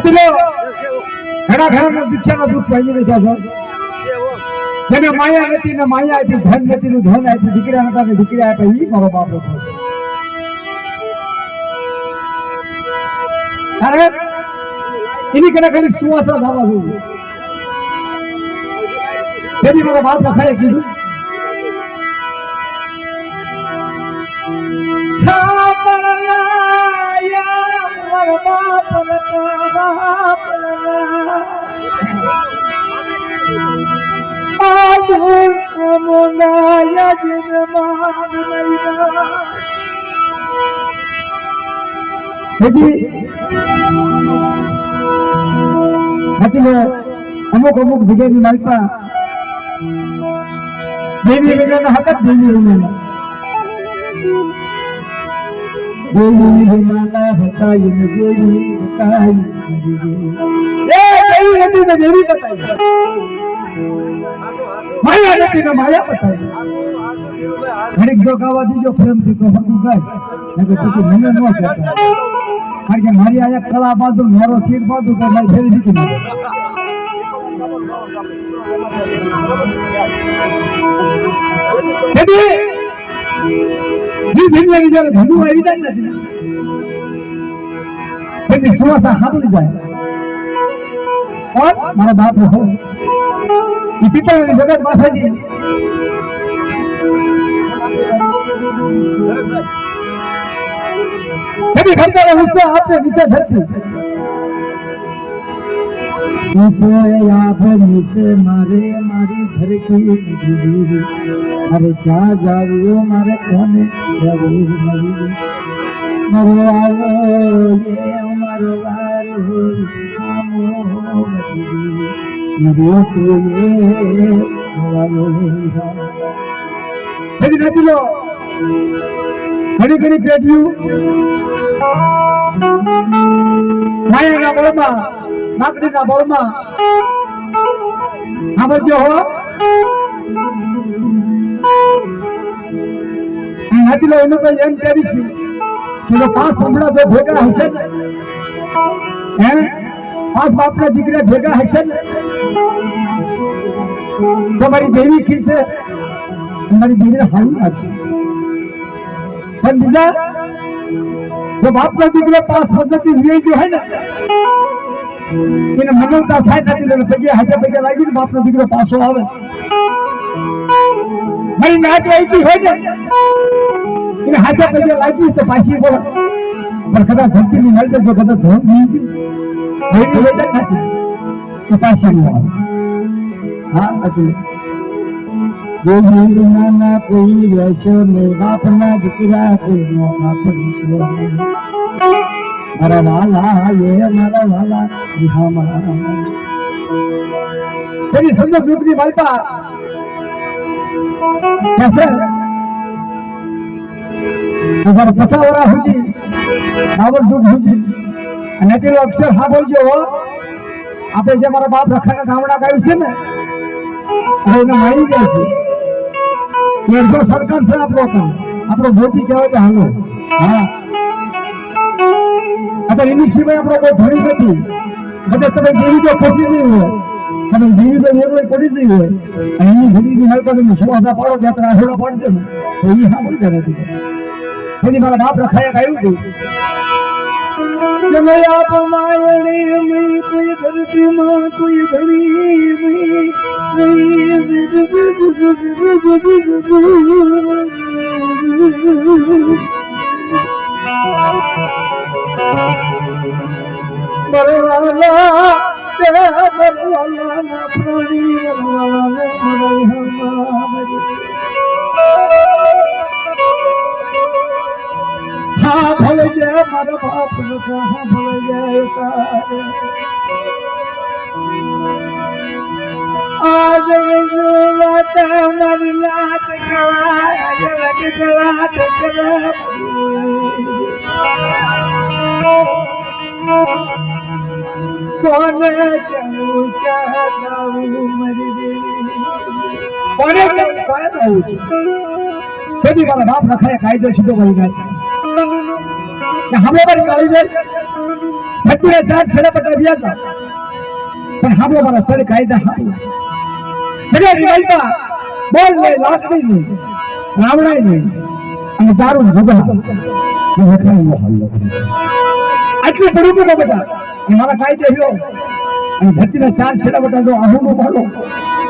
નથી લો ઘણા ઘણા દીક્ષાનો દુઃખ પામી લીધા છે જેને માયા નથી ને માયા આપી ધન નથી નું ધન આપ્યું દીકરા નતા ને દીકરા આપ્યા ઈ મારો બાપ હતો અરે એની કને ખાલી સુવાસા થવા જોઈએ તેથી મારા બાપ લખાએ કીધું અમુક અમુક જગ્યાની માલપા દેવી વિના હતા દેવી વિના હતા એને દેવી નથી ને દેવી બતાવી માયા નથી ને માયા બતાવી ઘડીક જો ગાવા દીજો પ્રેમથી તો હતું ગાય પછી મને ન કહેતા કારણ કે મારી આયા કળા બાજુ મારો શીર બાજુ તો મારી ફેરી દીધી જયારે ધંધુ આવી જાય નથી એની સુવાસા સાંભળી જાય મારા બાપ હો એ પિતાની જગત માથાજી કદી ખર્ચાનો હિસ્સો આપે નીચે ધરતી નીચે મારે મારી ધરતી મારે ક્યાં જાવું મારે કોને જવું મારો આવો મારો વારો ઘણી ઘણી પેઢીઓ માયાના બળમાં નાકડીના બળમાં સમજ્યો હો નથી લો એનું તો એમ કરીશ કે પાંચ હમણાં જો ભેગા હશે ને હે પાંચ બાપના દીકરા ભેગા હશે ને તો મારી દેવી ખીસે મારી દેવીને હારું લાગશે પણ બીજા જો બાપના દીકરા પાંચ પદ્ધતિ વી ગયો હોય ને એને મનવતા થાય નથી પૈકી હાથે પૈકી લાગી ને બાપનો દીકરો પાછો આવે મારી નાચ આવી હોય ને એને હાથે પૈકી લાગી તો પાછી બોલે પણ કદાચ ધરતી ની નળ જો કદાચ ધોન નથી તો પાછી નહીં આવે હા એટલે નાના કોઈ વેચો ને બાપના દીકરા કોઈ નો બાપ મારા વાલા એ મારા વાલા તેની સુંદર દૂધની માલપા પસાવરા સુધી બાબર દૂધ સુધી અને પેલો અક્ષર સાંભળજો આપણે જે મારા બાપ રખાના ગામડા ગાયું છે ને એને મારી જાય છે સરકાર છે આપણો મોદી કહેવાય કે હાલો હા અત્યારે એની સિવાય આપણો કોઈ ધણી નથી બધા તમે જેવી જો ફસી ગઈ હોય તમે જેવી તો નિર્ણય પડી ગઈ હોય અને એની ઘડીની હાલ પર સુવાસા પાડો ત્યાં આશોડો પાડજો ને તો એ સાંભળી જાય નથી એની મારા બાપ રખાયા ગાયું હતું તમે આપ માયણી મેં કોઈ ધરતીમાં કોઈ ધણી મરવાલા મરવાલા ના પ્રાણી હા ભલે જાય મારા બાપ હા ભલે જાય તારે આજ વાત મારી લાત કરાય લાત કરાય કોને જાણું ચાહું મરી દેવી કોને જાણું તેથી મારા બાપ રખાય કાયદો સીધો કરી જાય કે હમે પર ગાળી દે ભટુરા ચાર છેડા પટા ગયા હતા પણ હાબો મારા સર કાયદા હાબો સગા રિવાલતા બોલ લે લાકડી નહીં રાવણાય નહીં અને દારૂ જુગા લખાણનો હલ્લો આટલું પડું તો બધા મારા કાયદે રહ્યો અને ભટુરા ચાર છેડા પટા જો આહુનો બોલો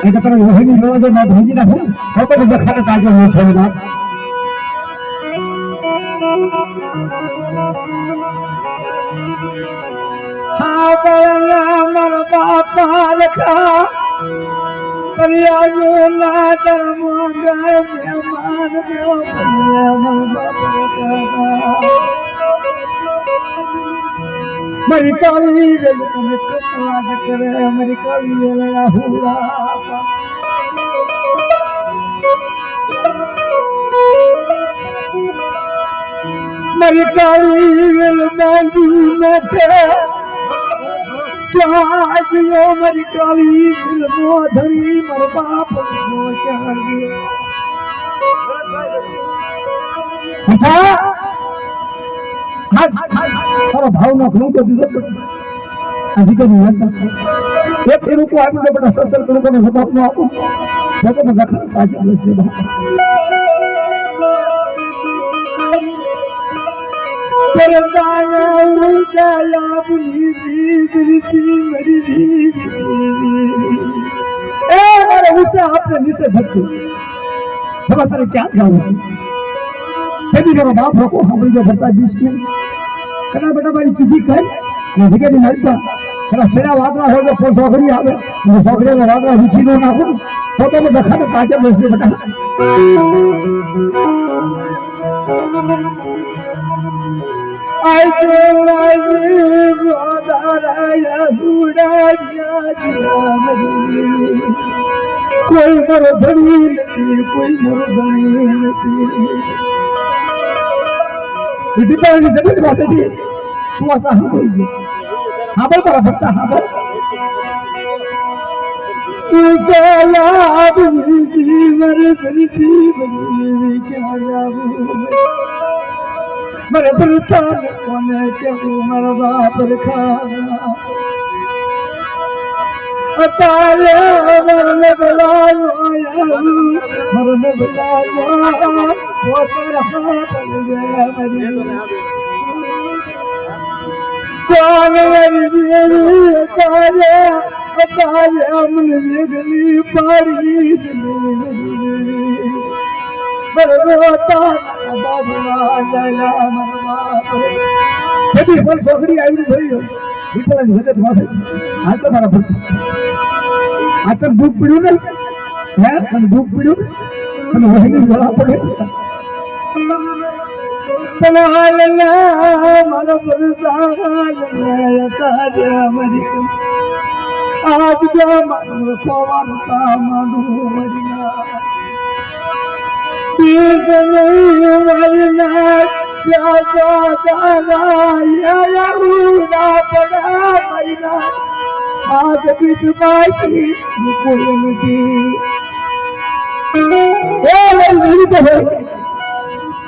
એ તો તમે વહેલી જોજો ના ભંજી નાખો તો તો લખાણ તાજો ન છોડના मर बापा लखा परियालो ना धर्म गए मेहमान देव मर बापा मरी काली वेल तुम्हें कपड़ा करे मरी काली वेल हुआ मरी काली वेल बांधी न जो मरी काली फिल्मो धरी मर बाप तारो भाव न करूं तो दिलो अधिकारी एक फिर को आगे बड़ा ससर करूं को जवाब न आपो तो मैं रखा आज से परदाना उजाला बुली दी मेरी दी ए मारे उसे आपने नीचे धक्के हम तेरे क्या जाऊं कभी मेरा बाप रखो हम जो भरता बीच में कना बेटा भाई चुकी कर मैं दिखे नहीं मारता कना सेना वादना हो जो फोन सौकरी आवे मैं सौकरी में वादना रुचि नो ना हो तो मैं देखा तो ताजा वैसे बेटा कोई मरो धनी नहीं कोई मरो धनी नहीं दीपावली जगत बात है सुवासा हाँ कोई हाँ बोल पर भक्ता हाँ बोल उजाला बुझी मरे धरती बनी क्या जाऊं मरे बलतान कोने के मर बाप रखा अतारे मरने बुलाया मरने बुलाया वो तेरा हाथ गया मरी कौन मेरी अतारे अतारे हमने गली पारी बरबता बाबा लाला मरवा कभी बोल सोकरी आई नहीं भई विठला जगत माथे आता मारा भक्त आता दुख पीड़ू ने है मन दुख पीड़ू मन वही गला पड़े तनालना मन बरसा लाया ताजे अमेरिका आज क्या मन को वारता मानू मरिया मरना क्या दादा या रूना पड़ा मरना आज भी तुम्हारी कोई नहीं ए नहीं तो है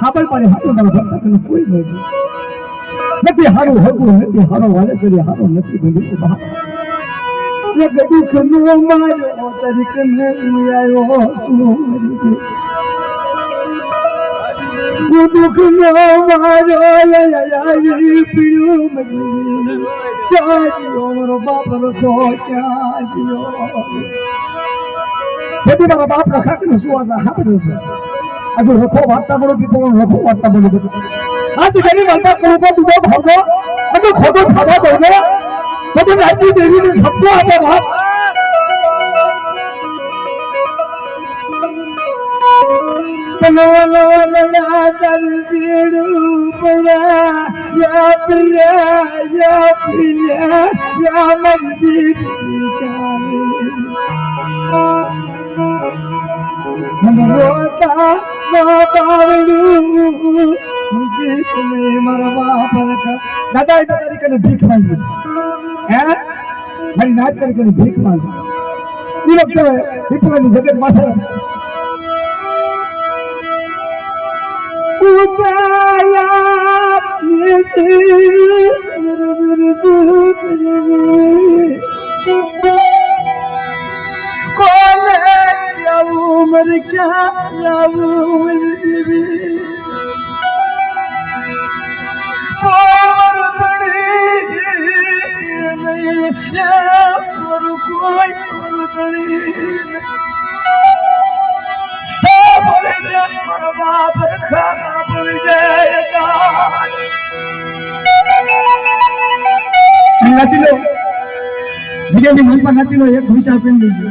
हाबल पाने हाथों में भक्ता करना कोई नहीं नबी हारो वाले तेरे हारो नबी बंदी को बाहर ये गड्डी कन्नो मारो तेरी कन्ने आयो सुनो मेरी दुख नो मारो यारी पियो मजी चाजियो मोरो बाप रो चाजियो यदि मेरा बाप रखा के सुवासा हाथ में आज रखो वार्ता बोलो कि तुम रखो वार्ता बोलो आज तेरी वार्ता करो को तुझे भागो मैं खोदो खावा दोगे तो तुम राज्य देवी ने सबको आता बाप पनोला दर बेड़ू पड़ा या प्रिया या मर्जी जाने मनोता ना बावड़ू मुझे तुम्हें मरवा पड़का दादा इधर करके ने भीख मांगी हैं भाई नाच करके ने भीख मांगी ये लोग तो विपुल जगत माथा उजाया मर क्या નથી લો વિજયની મન પર નથી લો એક વિચાર કરી લીધો